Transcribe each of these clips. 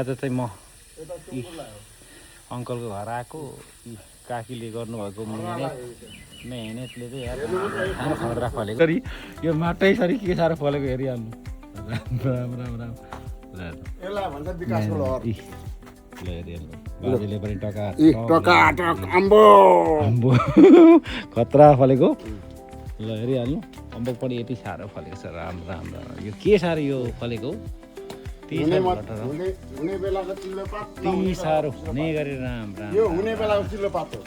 आज चाहिँ म अङ्कलको घर आएको काकीले गर्नुभएको मेहनतले चाहिँ यार खाना खतरा फलेको सरी यो माटै सरी के साह्रो फलेको हेरिहाल्नु राम राम राम यसलाई भन्छ विकासको लहर। ल हेरिहाल्नु बाजेले पनि टका अम्बो अम्बो खतरा फलेको ल हेरिहाल्नु अम्बो पनि यति साह्रो फलेको छ राम राम राम यो के साह्रो यो फलेको हुने बेलाको चिल्लो पात साह्रो हुने गरी राम राम यो हुने बेलाको चिल्लो पात हो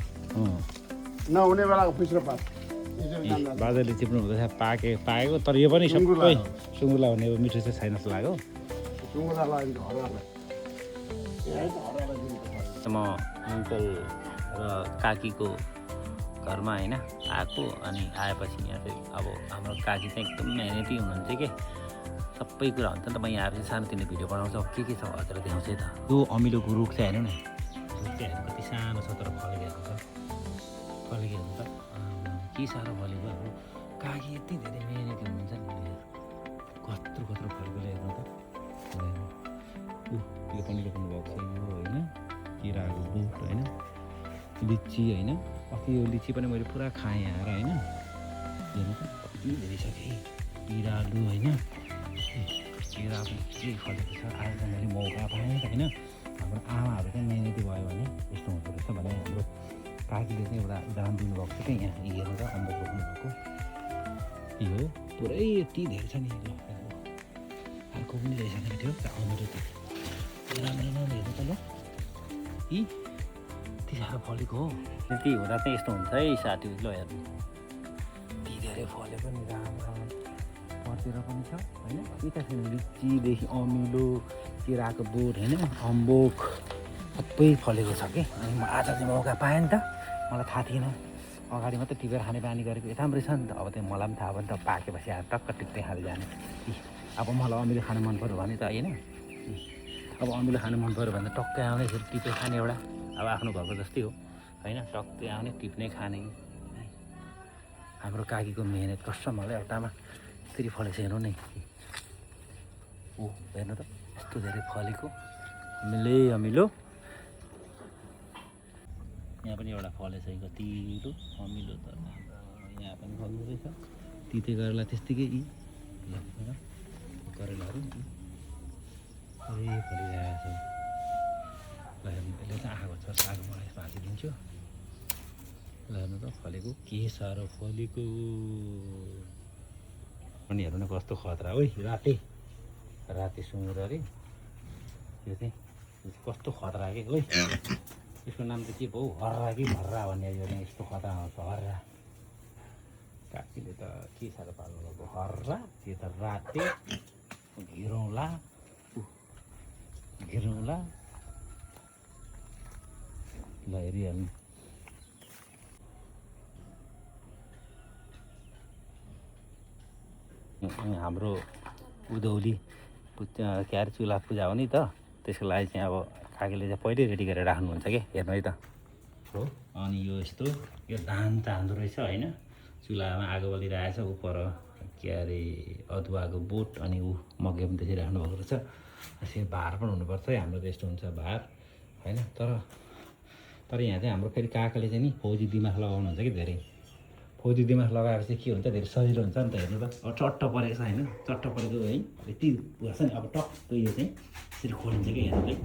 नहुने बेलाको पिस्रो पात। बाजाले चिप्नु हुँदैछ पाकेको तर यो पनि सबै सुँगुरला हुने मिठो चाहिँ छैन जस्तो लाग्यो। म अङ्कल र काकीको घरमा होइन आएको अनि आएपछि यहाँ चाहिँ अब हाम्रो काकी चाहिँ एकदम मेहनती हुनुहुन्छ कि सबै कुरा हुन्छ नि त। म यहाँ आएर चाहिँ सानोतिनो भिडियो बनाउँछ के छ हजुर देखाउँछ है त। यो अमिलोको रुख चाहिँ हेर्नु न रुख चाहिँ हेर्नु कति सानो छ तर फलेको हुन्छ के साह्रो फलेको अब काकी यति धेरै मेहनती हुनुहुन्छ नि कत्रो फलेको हेर्नु त त्यो पनि लेख्नु भएको छ यो होइन किराको बोट होइन लिची होइन अस्ति यो लिची पनि मैले पुरा खाएँ आएर होइन हेर्नु त कति धेरै छ कि बिरालु होइन किरा पनि के फलेको छ आज मैले मौका पाएँ होइन। हाम्रो आमाहरू चाहिँ मेहनती भयो भने यस्तो हुँदो रहेछ भने हाम्रो काकीले चाहिँ एउटा उदाहरण दिनुभएको छ क्या यहाँ हेर्नु त अम्बक रोप्नुभएको यो पुरै यति धेरै छ नि अर्को पनि रहेछ नि त्यो अमिलो त राम्रो हेर्नु त ल यी यति साह्रो फलेको हो त्यति हुँदा चाहिँ यस्तो हुन्छ है साथी ल हेर्नु यति धेरै फलेको नि राम्रो तिर पनि छ होइन यता छैन लिचीदेखि अमिलो केराको बोट होइन अम्बोक सबै फलेको छ कि अनि म आज चाहिँ मौका पाएँ नि त मलाई थाहा थिएन अगाडि मात्रै टिपेर खाने बानी गरेको यता पनि रहेछ नि त। अब चाहिँ मलाई पनि थाहा भयो नि त पाकेपछि आएर टक्क टिप्दै खाँदै जाने अब मलाई अमिलो खानु मन पऱ्यो भने त होइन अब अमिलो खानु मन पऱ्यो भने त टक्कै आउने फेरि टिपेर खाने एउटा अब आफ्नो घरको जस्तै हो होइन टक्कै आउने टिप्ने खाने हाम्रो काकीको मेहनत कस्तो मलाई एउटामा यसरी फलेको छ हेर्नु नै ओ हेर्नु त यस्तो धेरै फलेको अमिलो यहाँ पनि एउटा फलेछ कतिलो अमिलो त यहाँ पनि फल्दो रहेछ तिते करेला त्यस्तिकै यी करेलाहरू फलिरहेको छ ल हेर्नु त्यसले चाहिँ आँखाको छ साग मलाई भाँचिदिन्छु ल हेर्नु त फलेको के साह्रो फलेको अनि हेर्नु न कस्तो खतरा है राते सुँगुर अरे यो चाहिँ कस्तो खतरा के है यसको नाम चाहिँ के भयो हर्रा कि भर्रा भन्ने यो चाहिँ यस्तो खतरा आउँछ हर्रा काकीले त के साह्रो पाल्नु भएको हर्रा त्यो त राते घिरौँला ल हेरिहाल्नु हाम्रो उधौली के अरे चुल्हा पूजा हो नि त त्यसको लागि चाहिँ अब काकीले चाहिँ पहिल्यै रेडी गरेर राख्नुहुन्छ क्या हेर्नु है त हो। अनि यो यस्तो यो धान चाहँदो रहेछ होइन चुल्हामा आगो बलिरहेछ ऊ पर के अरे अदुवाको बोट अनि ऊ मगे पनि त्यसरी राख्नुभएको रहेछ। यसरी भार पनि हुनुपर्छ है हाम्रो त यस्तो हुन्छ भार होइन तर यहाँ चाहिँ हाम्रो फेरि काकाले चाहिँ नि फौजी दिमाग लगाउनुहुन्छ कि धेरै फौजी दिमाग लगाएर चाहिँ के हुन्छ धेरै सजिलो हुन्छ नि त हेर्नु त अब चट्ट परेको छ होइन चट्ट परेको है यति छ नि अब टक्क यो चाहिँ यसरी खोलिन्छ क्या हेर्नु है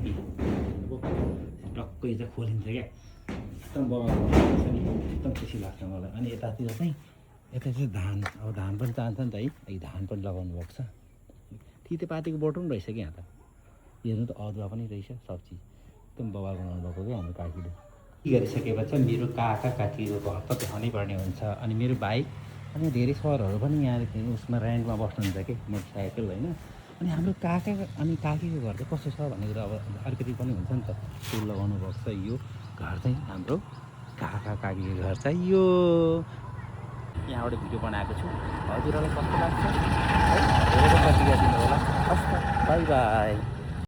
टक्क यो चाहिँ खोलिन्छ क्या एकदम बगाएको छ नि एकदम खुसी लाग्छ मलाई। अनि यतातिर चाहिँ यता चाहिँ धान अब धान पनि चाहन्छ नि त है धान पनि लगाउनु भएको छ तितेपातीको बोटो पनि रहेछ कि यहाँ त हेर्नु त अदुवा पनि रहेछ सब्जी एकदम बगाल बनाउनु भएको क्या हाम्रो काकीले के गरिसकेपछि मेरो काका काकीको घर त देखाउनै पर्ने हुन्छ। अनि मेरो भाइ अनि धेरै सरहरू पनि यहाँदेखि उसमा रेन्टमा बस्नुहुन्छ कि मोटरसाइकल होइन अनि हाम्रो काका अनि काकीको घर चाहिँ कस्तो छ भन्ने कुरा अब अलिकति पनि हुन्छ नि त फुल लगाउनु भएको छ। यो घर चाहिँ हाम्रो काका काकीको घर चाहिँ यो यहाँबाट भिडियो बनाएको छु हजुरहरूलाई कस्तो लाग्छ है धेरै प्रतिक्रिया दिनु होला हस् त बाई बाई।